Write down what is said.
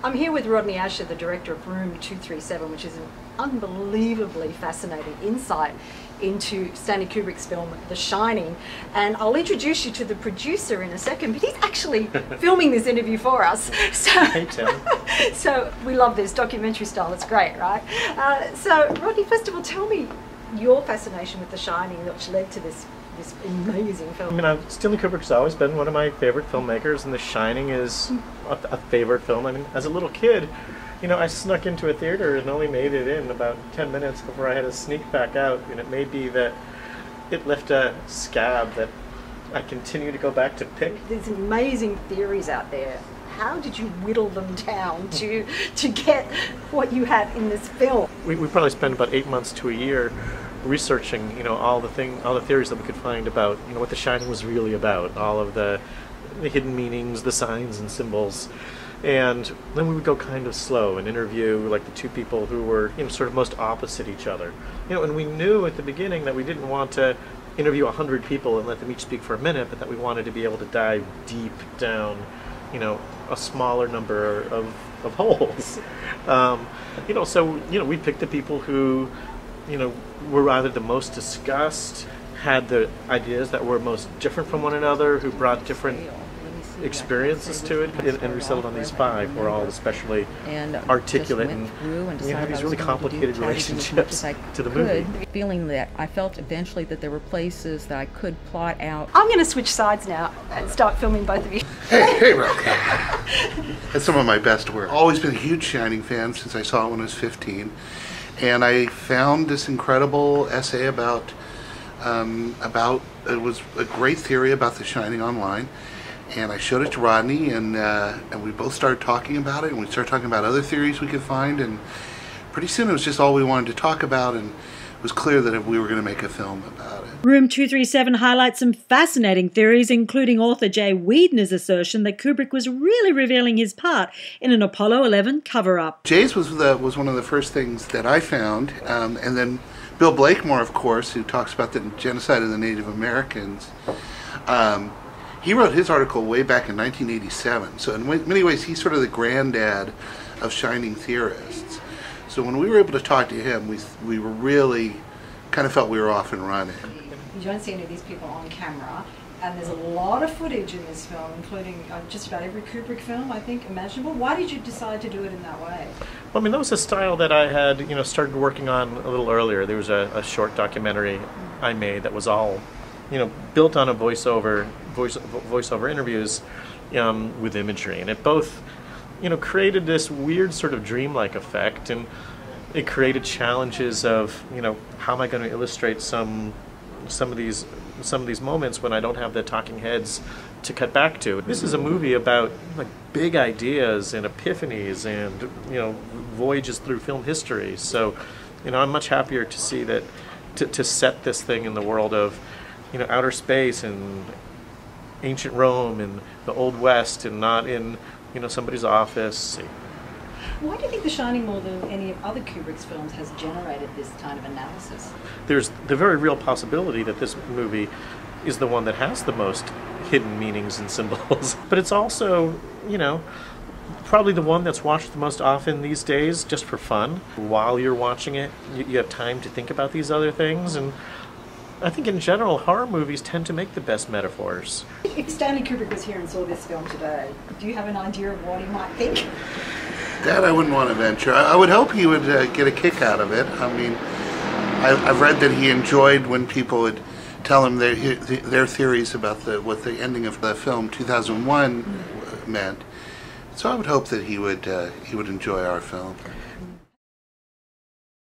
I'm here with Rodney Ascher, the director of Room237, which is an unbelievably fascinating insight into Stanley Kubrick's film The Shining. And I'll introduce you to the producer in a second, but he's actually filming this interview for us. So, hey, Tim. So we love this documentary style, it's great, right? So Rodney, first of all, tell me your fascination with The Shining, which led to this amazing film. I mean, Stanley Kubrick's always been one of my favorite filmmakers, and The Shining is a favorite film. I mean, as a little kid, you know, I snuck into a theater and only made it in about 10 minutes before I had to sneak back out, and it may be that it left a scab that I continue to go back to pick. There's amazing theories out there. How did you whittle them down to get what you have in this film? We probably spent about 8 months to a year researching, you know, all the theories that we could find about, you know, what The Shining was really about, all of the hidden meanings, the signs and symbols. And then we would go kind of slow and interview like the two people who were, you know, sort of most opposite each other. You know, and we knew at the beginning that we didn't want to interview 100 people and let them each speak for a minute, but that we wanted to be able to dive deep down, you know, a smaller number of holes. You know, so, you know, we picked the people who, you know, were either the most discussed, had the ideas that were most different from one another, who brought different experiences to it, and we settled on these 5 who are all especially articulate and you know, have these really complicated relationships to the movie. Feeling that I felt eventually that there were places that I could plot out. I'm going to switch sides now and start filming both of you. Hey, Rock. That's some of my best work. Always been a huge Shining fan since I saw it when I was 15. And I found this incredible essay about it was a great theory about The Shining online, and I showed it to Rodney, and we both started talking about it, and we started talking about other theories we could find, and pretty soon it was just all we wanted to talk about, and it was clear that we were going to make a film about it. Room237 highlights some fascinating theories, including author Jay Weidner's assertion that Kubrick was really revealing his part in an Apollo 11 cover-up. Jay's was one of the first things that I found, and then Bill Blakemore, of course, who talks about the genocide of the Native Americans. He wrote his article way back in 1987, so in many ways he's sort of the granddad of Shining theorists. So when we were able to talk to him, we were really kind of felt we were off and running. You don't see any of these people on camera, and there's a lot of footage in this film, including just about every Kubrick film, I think, imaginable. Why did you decide to do it in that way? Well, I mean, that was a style that I had, you know, started working on a little earlier. There was a short documentary I made that was all, you know, built on a voiceover interviews with imagery, and it both, you know, created this weird sort of dreamlike effect, and it created challenges of, you know, how am I going to illustrate some of these moments when I don't have the talking heads to cut back to. This is a movie about like big ideas and epiphanies and, you know, voyages through film history. So, you know, I'm much happier to see that to set this thing in the world of, you know, outer space and ancient Rome and the Old West, and not in, you know, somebody's office. Why do you think The Shining, more than any of other Kubrick's films, has generated this kind of analysis? There's the very real possibility that this movie is the one that has the most hidden meanings and symbols. But it's also, you know, probably the one that's watched the most often these days, just for fun. While you're watching it, you have time to think about these other things, and I think in general, horror movies tend to make the best metaphors. If Stanley Kubrick was here and saw this film today, do you have an idea of what he might think? That I wouldn't want to venture. I would hope he would get a kick out of it. I mean, I've read that he enjoyed when people would tell him their theories about what the ending of the film 2001 meant. So I would hope that he would enjoy our film.